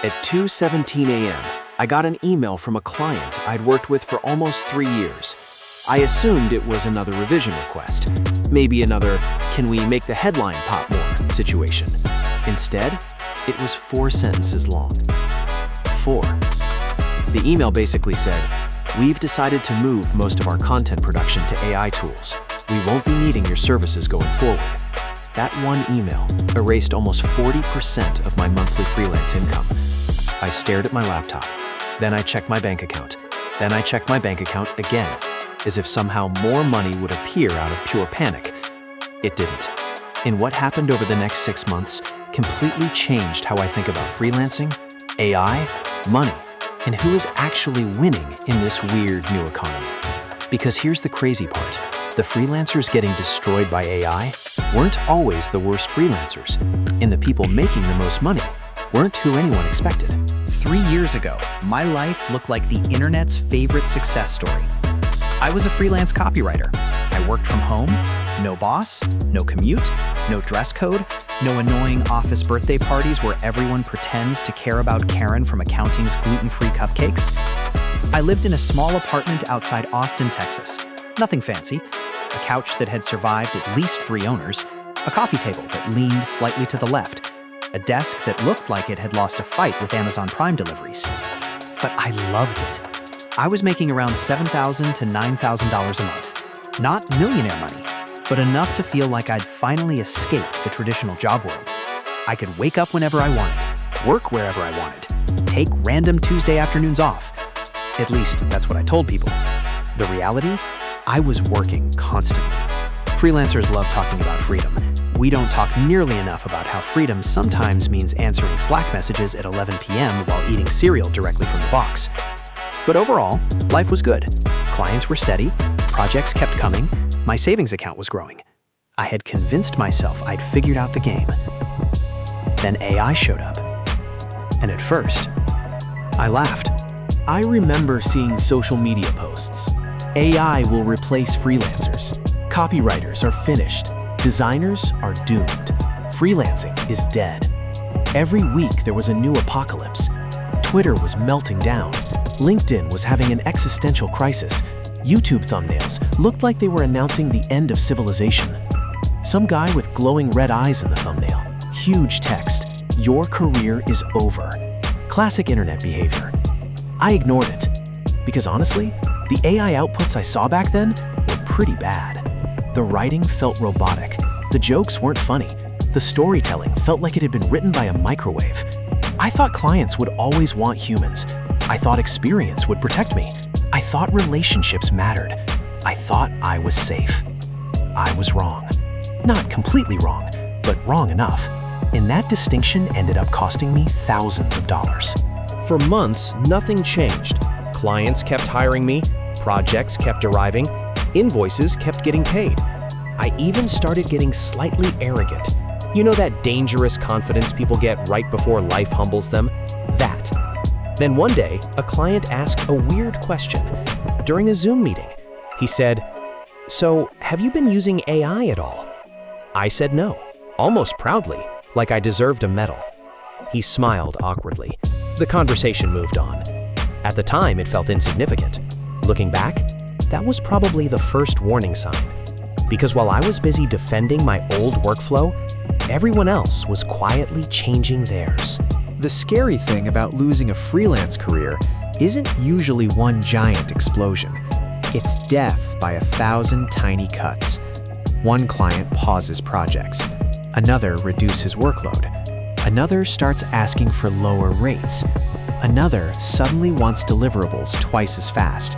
At 2:17 a.m., I got an email from a client I'd worked with for almost 3 years. I assumed it was another revision request, maybe another "can we make the headline pop more" situation. Instead, it was 4 sentences long. 4. The email basically said, "We've decided to move most of our content production to AI tools. We won't be needing your services going forward." That one email erased almost 40% of my monthly freelance income. I stared at my laptop. Then I checked my bank account. Then I checked my bank account again, as if somehow more money would appear out of pure panic. It didn't. And what happened over the next 6 months completely changed how I think about freelancing, AI, money, and who is actually winning in this weird new economy. Because here's the crazy part. The freelancers getting destroyed by AI weren't always the worst freelancers, and the people making the most money weren't who anyone expected. 3 years ago, my life looked like the internet's favorite success story. I was a freelance copywriter. I worked from home, no boss, no commute, no dress code, no annoying office birthday parties where everyone pretends to care about Karen from accounting's gluten-free cupcakes. I lived in a small apartment outside Austin, Texas. Nothing fancy. A couch that had survived at least 3 owners, a coffee table that leaned slightly to the left, a desk that looked like it had lost a fight with Amazon Prime deliveries. But I loved it. I was making around $7,000 to $9,000 a month. Not millionaire money, but enough to feel like I'd finally escaped the traditional job world. I could wake up whenever I wanted, work wherever I wanted, take random Tuesday afternoons off. At least that's what I told people. The reality? I was working constantly. Freelancers love talking about freedom. We don't talk nearly enough about how freedom sometimes means answering Slack messages at 11 p.m. while eating cereal directly from the box. But overall, life was good. Clients were steady, projects kept coming, my savings account was growing. I had convinced myself I'd figured out the game. Then AI showed up. And at first, I laughed. I remember seeing social media posts. AI will replace freelancers. Copywriters are finished. Designers are doomed. Freelancing is dead. Every week there was a new apocalypse. Twitter was melting down. LinkedIn was having an existential crisis. YouTube thumbnails looked like they were announcing the end of civilization. Some guy with glowing red eyes in the thumbnail. Huge text. "Your career is over." Classic internet behavior. I ignored it. Because honestly, the AI outputs I saw back then were pretty bad. The writing felt robotic. The jokes weren't funny. The storytelling felt like it had been written by a microwave. I thought clients would always want humans. I thought experience would protect me. I thought relationships mattered. I thought I was safe. I was wrong. Not completely wrong, but wrong enough. And that distinction ended up costing me thousands of dollars. For months, nothing changed. Clients kept hiring me, projects kept arriving, invoices kept getting paid. I even started getting slightly arrogant. You know that dangerous confidence people get right before life humbles them? That. Then one day, a client asked a weird question. During a Zoom meeting, he said, "So, have you been using AI at all?" I said no, almost proudly, like I deserved a medal. He smiled awkwardly. The conversation moved on. At the time, it felt insignificant. Looking back, that was probably the first warning sign. Because while I was busy defending my old workflow, everyone else was quietly changing theirs. The scary thing about losing a freelance career isn't usually one giant explosion. It's death by 1,000 tiny cuts. One client pauses projects. Another reduces workload. Another starts asking for lower rates. Another suddenly wants deliverables twice as fast.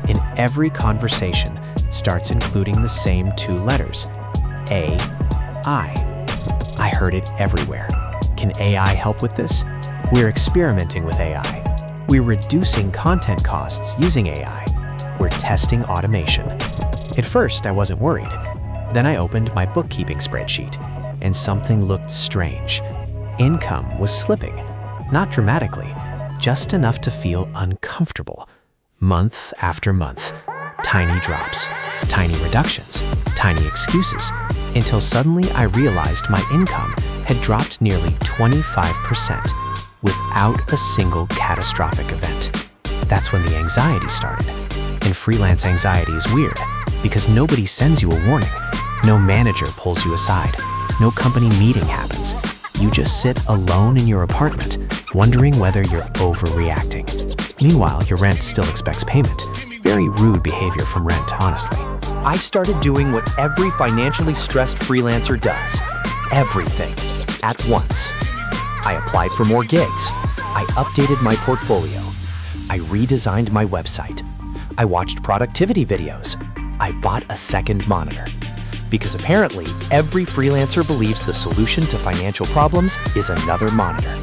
And every conversation starts including the same 2 letters, AI. I heard it everywhere. Can AI help with this? We're experimenting with AI. We're reducing content costs using AI. We're testing automation. At first, I wasn't worried. Then I opened my bookkeeping spreadsheet, and something looked strange. Income was slipping, not dramatically, just enough to feel uncomfortable. Month after month, tiny drops, tiny reductions, tiny excuses, until suddenly I realized my income had dropped nearly 25%, without a single catastrophic event. That's when the anxiety started. And freelance anxiety is weird because nobody sends you a warning. No manager pulls you aside. No company meeting happens. You just sit alone in your apartment, wondering whether you're overreacting. Meanwhile, your rent still expects payment. Very rude behavior from rent, honestly. I started doing what every financially stressed freelancer does. Everything. At once. I applied for more gigs. I updated my portfolio. I redesigned my website. I watched productivity videos. I bought a second monitor. Because apparently, every freelancer believes the solution to financial problems is another monitor.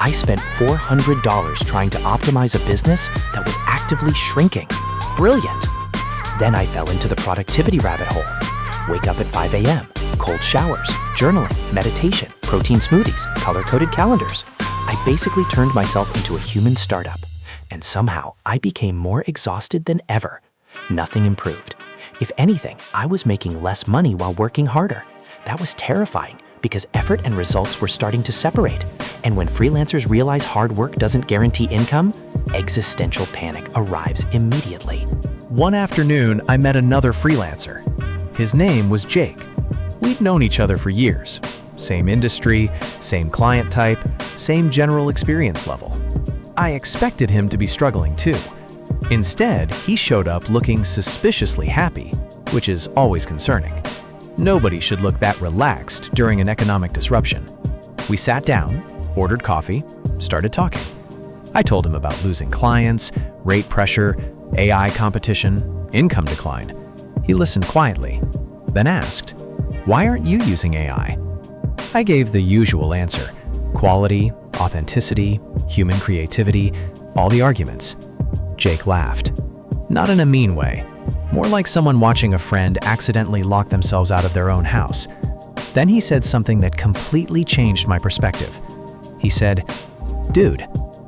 I spent $400 trying to optimize a business that was actively shrinking. Brilliant! Then I fell into the productivity rabbit hole. Wake up at 5 a.m., cold showers, journaling, meditation, protein smoothies, color-coded calendars. I basically turned myself into a human startup. And somehow, I became more exhausted than ever. Nothing improved. If anything, I was making less money while working harder. That was terrifying because effort and results were starting to separate. And when freelancers realize hard work doesn't guarantee income, existential panic arrives immediately. One afternoon, I met another freelancer. His name was Jake. We'd known each other for years. Same industry, same client type, same general experience level. I expected him to be struggling too. Instead, he showed up looking suspiciously happy, which is always concerning. Nobody should look that relaxed during an economic disruption. We sat down, ordered coffee, started talking. I told him about losing clients, rate pressure, AI competition, income decline. He listened quietly, then asked, "Why aren't you using AI?" I gave the usual answer: quality, authenticity, human creativity, all the arguments. Jake laughed. Not in a mean way, more like someone watching a friend accidentally lock themselves out of their own house. Then he said something that completely changed my perspective. He said, "Dude,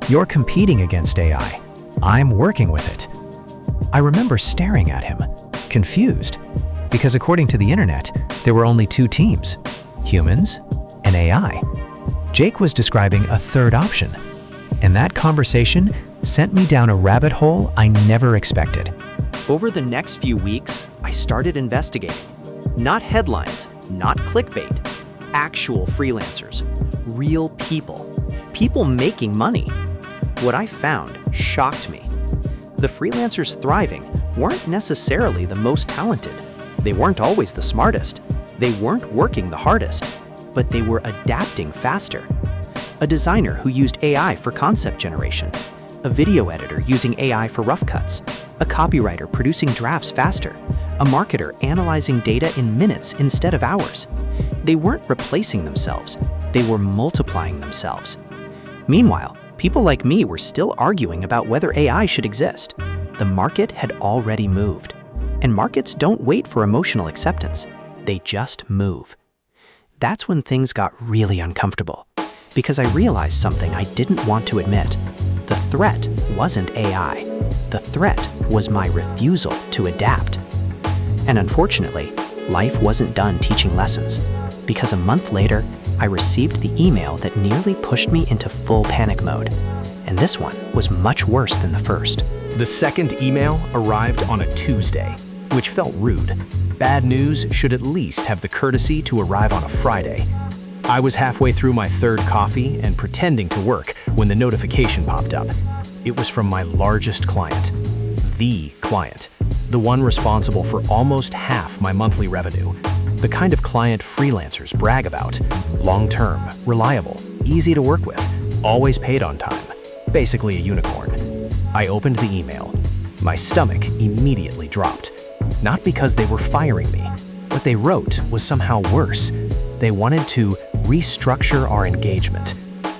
you're competing against AI. I'm working with it." I remember staring at him, confused, because according to the internet, there were only two teams, humans and AI. Jake was describing a third option, and that conversation sent me down a rabbit hole I never expected. Over the next few weeks, I started investigating. Not headlines, not clickbait. Actual freelancers. Real people. People making money. What I found shocked me. The freelancers thriving weren't necessarily the most talented. They weren't always the smartest. They weren't working the hardest. But they were adapting faster. A designer who used AI for concept generation. A video editor using AI for rough cuts, a copywriter producing drafts faster, a marketer analyzing data in minutes instead of hours. They weren't replacing themselves, they were multiplying themselves. Meanwhile, people like me were still arguing about whether AI should exist. The market had already moved. And markets don't wait for emotional acceptance, they just move. That's when things got really uncomfortable, because I realized something I didn't want to admit. The threat wasn't AI. The threat was my refusal to adapt. And unfortunately, life wasn't done teaching lessons, because a month later, I received the email that nearly pushed me into full panic mode. And this one was much worse than the first. The second email arrived on a Tuesday, which felt rude. Bad news should at least have the courtesy to arrive on a Friday. I was halfway through my third coffee and pretending to work when the notification popped up. It was from my largest client. The client. The one responsible for almost half my monthly revenue. The kind of client freelancers brag about. Long-term, reliable, easy to work with, always paid on time. Basically a unicorn. I opened the email. My stomach immediately dropped. Not because they were firing me. What they wrote was somehow worse. They wanted to restructure our engagement.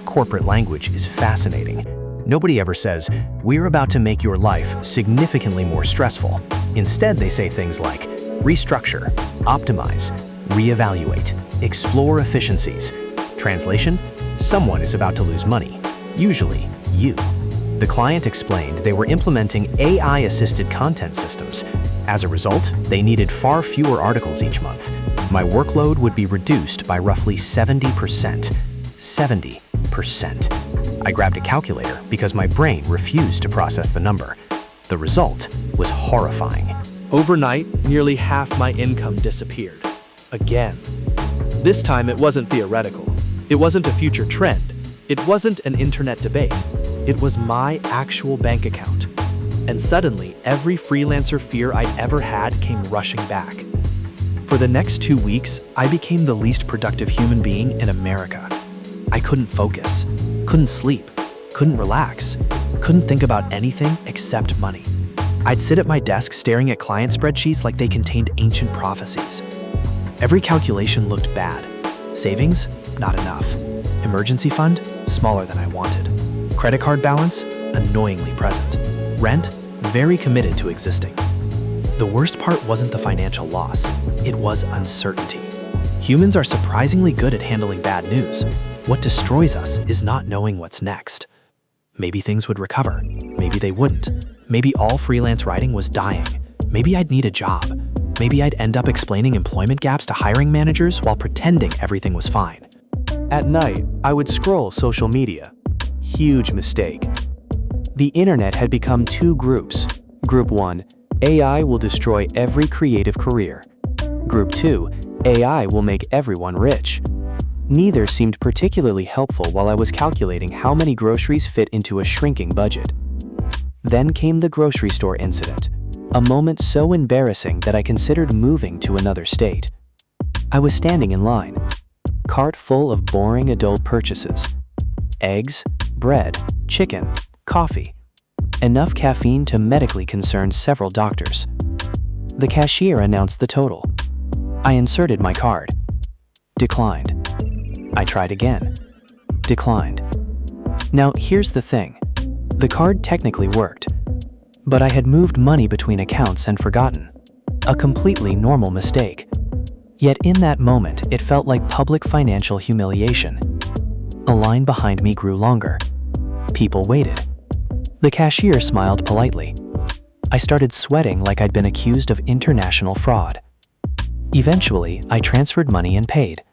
Corporate language is fascinating. Nobody ever says, "We're about to make your life significantly more stressful." Instead, they say things like, restructure, optimize, reevaluate, explore efficiencies. Translation, someone is about to lose money. Usually, you. The client explained they were implementing AI-assisted content systems. As a result, they needed far fewer articles each month. My workload would be reduced by roughly 70%. 70%. I grabbed a calculator because my brain refused to process the number. The result was horrifying. Overnight, nearly half my income disappeared. Again. This time it wasn't theoretical. It wasn't a future trend. It wasn't an internet debate. It was my actual bank account. And suddenly, every freelancer fear I'd ever had came rushing back. For the next 2 weeks, I became the least productive human being in America. I couldn't focus, couldn't sleep, couldn't relax, couldn't think about anything except money. I'd sit at my desk staring at client spreadsheets like they contained ancient prophecies. Every calculation looked bad. Savings? Not enough. Emergency fund? Smaller than I wanted. Credit card balance? Annoyingly present. Rent? Very committed to existing. The worst part wasn't the financial loss. It was uncertainty. Humans are surprisingly good at handling bad news. What destroys us is not knowing what's next. Maybe things would recover. Maybe they wouldn't. Maybe all freelance writing was dying. Maybe I'd need a job. Maybe I'd end up explaining employment gaps to hiring managers while pretending everything was fine. At night, I would scroll social media. Huge mistake. The internet had become two groups. Group 1, AI will destroy every creative career. Group 2, AI will make everyone rich. Neither seemed particularly helpful while I was calculating how many groceries fit into a shrinking budget. Then came the grocery store incident, a moment so embarrassing that I considered moving to another state. I was standing in line, cart full of boring adult purchases. Eggs, bread, chicken, coffee. Enough caffeine to medically concern several doctors. The cashier announced the total. I inserted my card. Declined. I tried again. Declined. Now, here's the thing. The card technically worked, but I had moved money between accounts and forgotten. A completely normal mistake. Yet in that moment, it felt like public financial humiliation. The line behind me grew longer. People waited. The cashier smiled politely. I started sweating like I'd been accused of international fraud. Eventually, I transferred money and paid.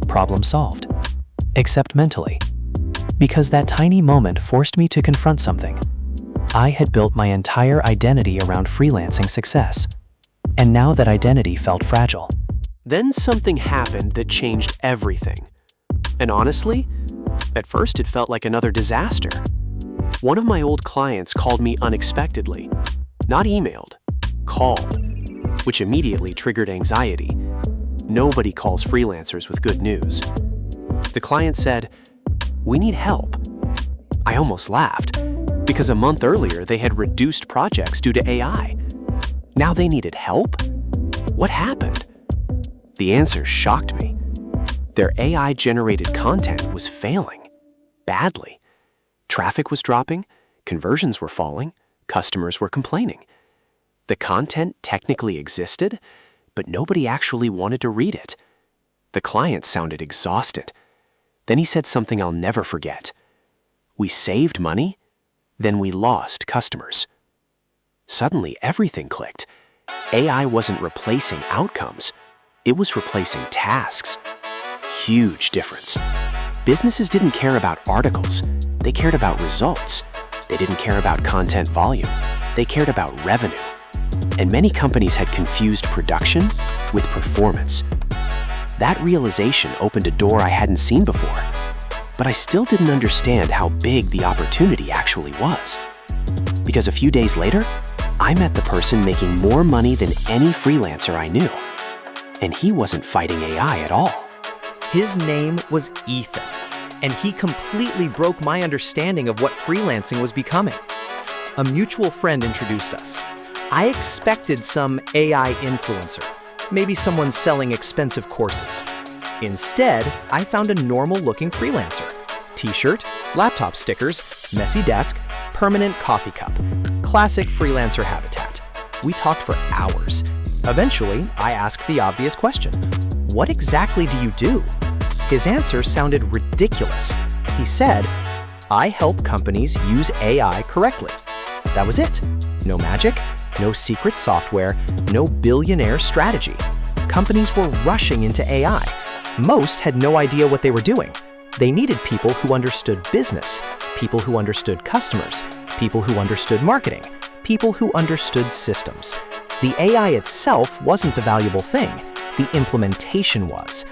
Problem solved. Except mentally. Because that tiny moment forced me to confront something. I had built my entire identity around freelancing success. And now that identity felt fragile. Then something happened that changed everything. And honestly, at first it felt like another disaster. One of my old clients called me unexpectedly. Not emailed, called, which immediately triggered anxiety. Nobody calls freelancers with good news. The client said, "We need help." I almost laughed, because a month earlier they had reduced projects due to AI. Now they needed help? What happened? The answer shocked me. Their AI-generated content was failing, badly. Traffic was dropping, conversions were falling, customers were complaining. The content technically existed, but nobody actually wanted to read it. The client sounded exhausted. Then he said something I'll never forget. We saved money, then we lost customers. Suddenly, everything clicked. AI wasn't replacing outcomes. It was replacing tasks. Huge difference. Businesses didn't care about articles. They cared about results. They didn't care about content volume. They cared about revenue. And many companies had confused production with performance. That realization opened a door I hadn't seen before, but I still didn't understand how big the opportunity actually was. Because a few days later, I met the person making more money than any freelancer I knew. And he wasn't fighting AI at all. His name was Ethan, and he completely broke my understanding of what freelancing was becoming. A mutual friend introduced us. I expected some AI influencer, maybe someone selling expensive courses. Instead, I found a normal-looking freelancer. T-shirt, laptop stickers, messy desk, permanent coffee cup. Classic freelancer habitat. We talked for hours. Eventually, I asked the obvious question. What exactly do you do? His answer sounded ridiculous. He said, I help companies use AI correctly. That was it. No magic, no secret software, no billionaire strategy. Companies were rushing into AI. Most had no idea what they were doing. They needed people who understood business, people who understood customers, people who understood marketing, people who understood systems. The AI itself wasn't the valuable thing, the implementation was.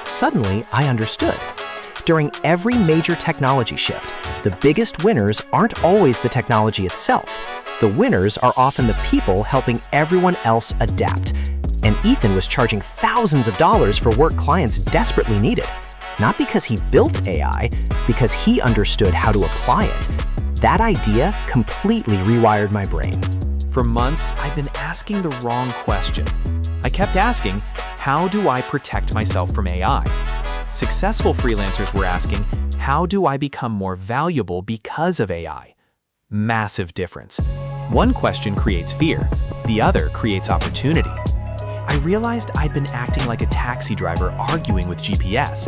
Suddenly, I understood. During every major technology shift, the biggest winners aren't always the technology itself. The winners are often the people helping everyone else adapt. And Ethan was charging thousands of dollars for work clients desperately needed. Not because he built AI, because he understood how to apply it. That idea completely rewired my brain. For months, I've been asking the wrong question. I kept asking, how do I protect myself from AI? Successful freelancers were asking, how do I become more valuable because of AI? Massive difference. One question creates fear, the other creates opportunity. I realized I'd been acting like a taxi driver arguing with GPS.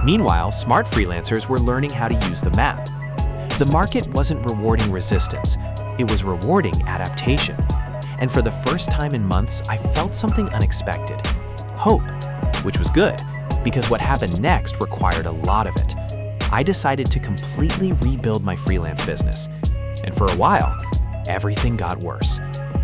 Meanwhile, smart freelancers were learning how to use the map. The market wasn't rewarding resistance, it was rewarding adaptation. And for the first time in months, I felt something unexpected. Hope, which was good, because what happened next required a lot of it. I decided to completely rebuild my freelance business. And for a while, everything got worse.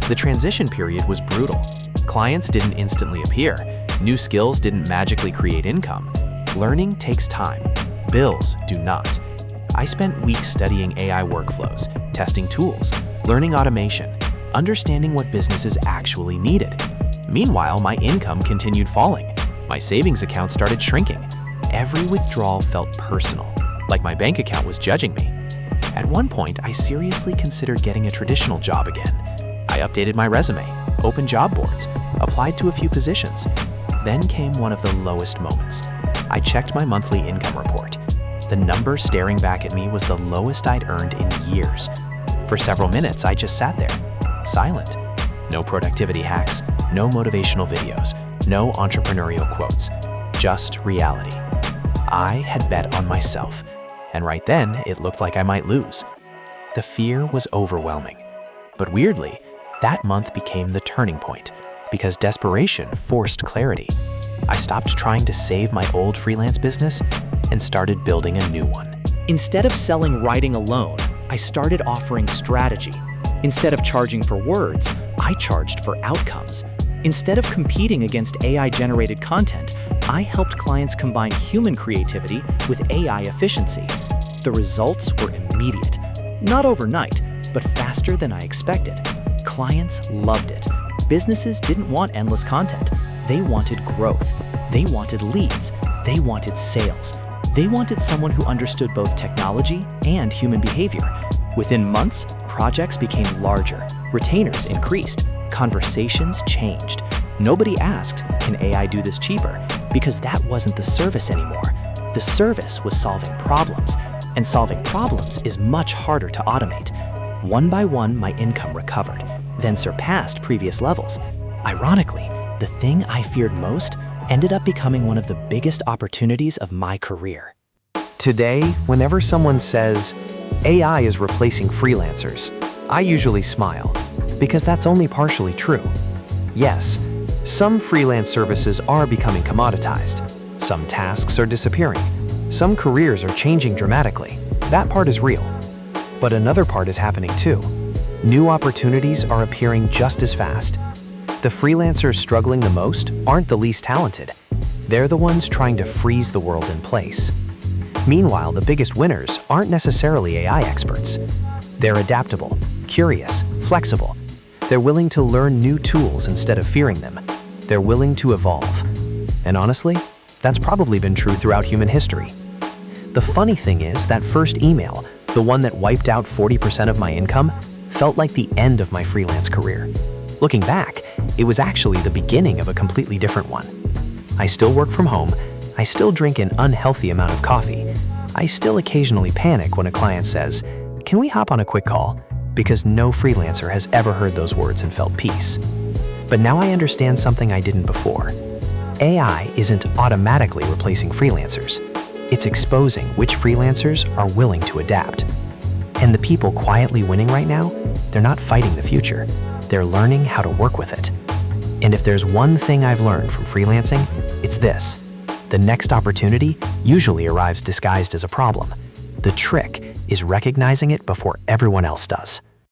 The transition period was brutal. Clients didn't instantly appear. New skills didn't magically create income. Learning takes time. Bills do not. I spent weeks studying AI workflows, testing tools, learning automation, understanding what businesses actually needed. Meanwhile, my income continued falling. My savings account started shrinking. Every withdrawal felt personal, like my bank account was judging me. At one point, I seriously considered getting a traditional job again. I updated my resume, opened job boards, applied to a few positions. Then came one of the lowest moments. I checked my monthly income report. The number staring back at me was the lowest I'd earned in years. For several minutes, I just sat there, silent. No productivity hacks, no motivational videos, no entrepreneurial quotes, just reality. I had bet on myself, and right then, it looked like I might lose. The fear was overwhelming. But weirdly, that month became the turning point, because desperation forced clarity. I stopped trying to save my old freelance business and started building a new one. Instead of selling writing alone, I started offering strategy. Instead of charging for words, I charged for outcomes. Instead of competing against AI-generated content, I helped clients combine human creativity with AI efficiency. The results were immediate. Not overnight, but faster than I expected. Clients loved it. Businesses didn't want endless content. They wanted growth. They wanted leads. They wanted sales. They wanted someone who understood both technology and human behavior. Within months, projects became larger. Retainers increased. Conversations changed. Nobody asked, can AI do this cheaper? Because that wasn't the service anymore. The service was solving problems. And solving problems is much harder to automate. One by one, my income recovered, then surpassed previous levels. Ironically, the thing I feared most ended up becoming one of the biggest opportunities of my career. Today, whenever someone says, AI is replacing freelancers, I usually smile, because that's only partially true. Yes, some freelance services are becoming commoditized. Some tasks are disappearing. Some careers are changing dramatically. That part is real. But another part is happening too. New opportunities are appearing just as fast. The freelancers struggling the most aren't the least talented. They're the ones trying to freeze the world in place. Meanwhile, the biggest winners aren't necessarily AI experts. They're adaptable, curious, flexible. They're willing to learn new tools instead of fearing them. They're willing to evolve. And honestly, that's probably been true throughout human history. The funny thing is that first email, the one that wiped out 40% of my income, felt like the end of my freelance career. Looking back, it was actually the beginning of a completely different one. I still work from home. I still drink an unhealthy amount of coffee. I still occasionally panic when a client says, "Can we hop on a quick call?" Because no freelancer has ever heard those words and felt peace. But now I understand something I didn't before. AI isn't automatically replacing freelancers. It's exposing which freelancers are willing to adapt. And the people quietly winning right now, they're not fighting the future. They're learning how to work with it. And if there's one thing I've learned from freelancing, it's this. The next opportunity usually arrives disguised as a problem. The trick is recognizing it before everyone else does.